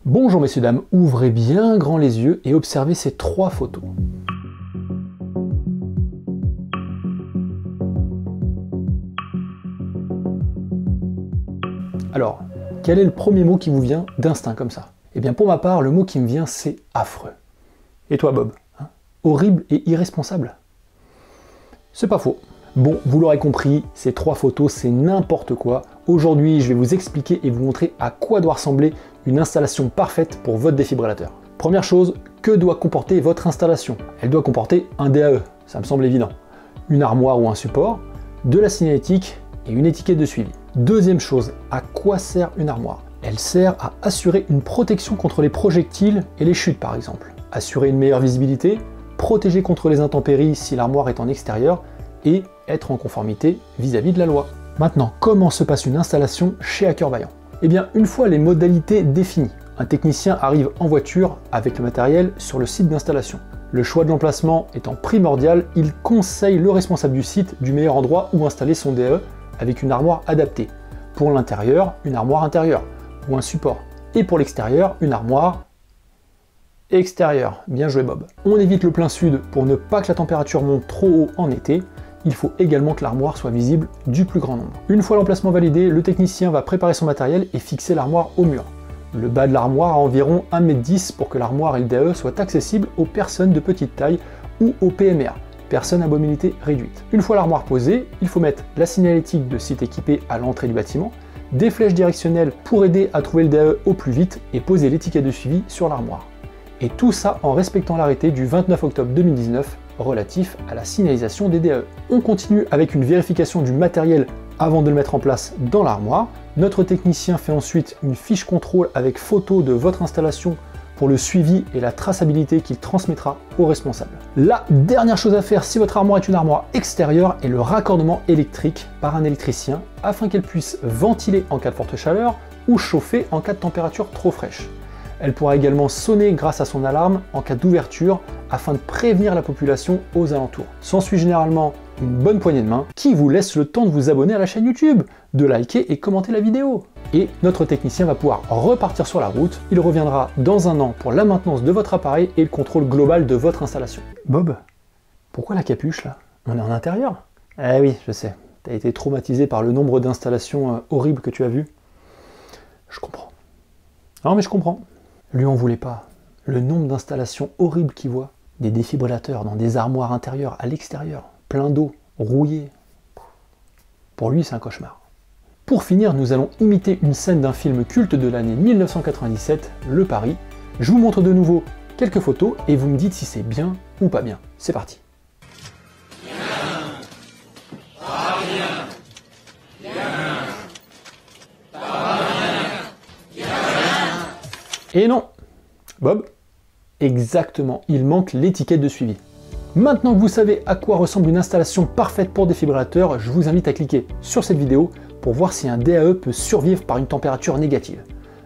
Bonjour messieurs dames, ouvrez bien grand les yeux et observez ces trois photos. Alors, quel est le premier mot qui vous vient d'instinct comme ça? Eh bien pour ma part, le mot qui me vient c'est affreux. Et toi Bob, hein? Horrible et irresponsable? C'est pas faux. Bon, vous l'aurez compris, ces trois photos c'est n'importe quoi. Aujourd'hui, je vais vous expliquer et vous montrer à quoi doit ressembler une installation parfaite pour votre défibrillateur. Première chose, que doit comporter votre installation? Elle doit comporter un DAE, ça me semble évident, une armoire ou un support, de la signalétique et une étiquette de suivi. Deuxième chose, à quoi sert une armoire? Elle sert à assurer une protection contre les projectiles et les chutes par exemple, assurer une meilleure visibilité, protéger contre les intempéries si l'armoire est en extérieur et être en conformité vis-à-vis de la loi. Maintenant, comment se passe une installation chez Hacker Vaillant? Eh bien, une fois les modalités définies, un technicien arrive en voiture avec le matériel sur le site d'installation. Le choix de l'emplacement étant primordial, il conseille le responsable du site du meilleur endroit où installer son DAE avec une armoire adaptée. Pour l'intérieur, une armoire intérieure ou un support. Et pour l'extérieur, une armoire extérieure. Bien joué Bob. On évite le plein sud pour ne pas que la température monte trop haut en été. Il faut également que l'armoire soit visible du plus grand nombre. Une fois l'emplacement validé, le technicien va préparer son matériel et fixer l'armoire au mur. Le bas de l'armoire à environ 1,10 m pour que l'armoire et le DAE soient accessibles aux personnes de petite taille ou aux PMR, personnes à mobilité réduite. Une fois l'armoire posée, il faut mettre la signalétique de site équipé à l'entrée du bâtiment, des flèches directionnelles pour aider à trouver le DAE au plus vite et poser l'étiquette de suivi sur l'armoire. Et tout ça en respectant l'arrêté du 29 octobre 2019 relatif à la signalisation des DAE. On continue avec une vérification du matériel avant de le mettre en place dans l'armoire. Notre technicien fait ensuite une fiche contrôle avec photo de votre installation pour le suivi et la traçabilité qu'il transmettra au responsable. La dernière chose à faire si votre armoire est une armoire extérieure est le raccordement électrique par un électricien afin qu'elle puisse ventiler en cas de forte chaleur ou chauffer en cas de température trop fraîche. Elle pourra également sonner grâce à son alarme en cas d'ouverture afin de prévenir la population aux alentours. S'ensuit généralement une bonne poignée de main qui vous laisse le temps de vous abonner à la chaîne YouTube, de liker et commenter la vidéo. Et notre technicien va pouvoir repartir sur la route. Il reviendra dans un an pour la maintenance de votre appareil et le contrôle global de votre installation. Bob, pourquoi la capuche là? On est en intérieur? Eh oui, je sais. T'as été traumatisé par le nombre d'installations horribles que tu as vues. Je comprends. Non mais je comprends. Lui en voulait pas. Le nombre d'installations horribles qu'il voit, des défibrillateurs dans des armoires intérieures à l'extérieur, plein d'eau, rouillé. Pour lui, c'est un cauchemar. Pour finir, nous allons imiter une scène d'un film culte de l'année 1997, Le Pari. Je vous montre de nouveau quelques photos et vous me dites si c'est bien ou pas bien. C'est parti. Et non, Bob, exactement, il manque l'étiquette de suivi. Maintenant que vous savez à quoi ressemble une installation parfaite pour défibrillateur, je vous invite à cliquer sur cette vidéo pour voir si un DAE peut survivre par une température négative.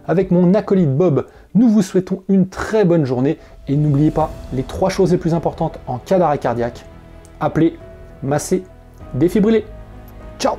Avec mon acolyte Bob, nous vous souhaitons une très bonne journée et n'oubliez pas les trois choses les plus importantes en cas d'arrêt cardiaque. Appeler, masser, défibriller. Ciao!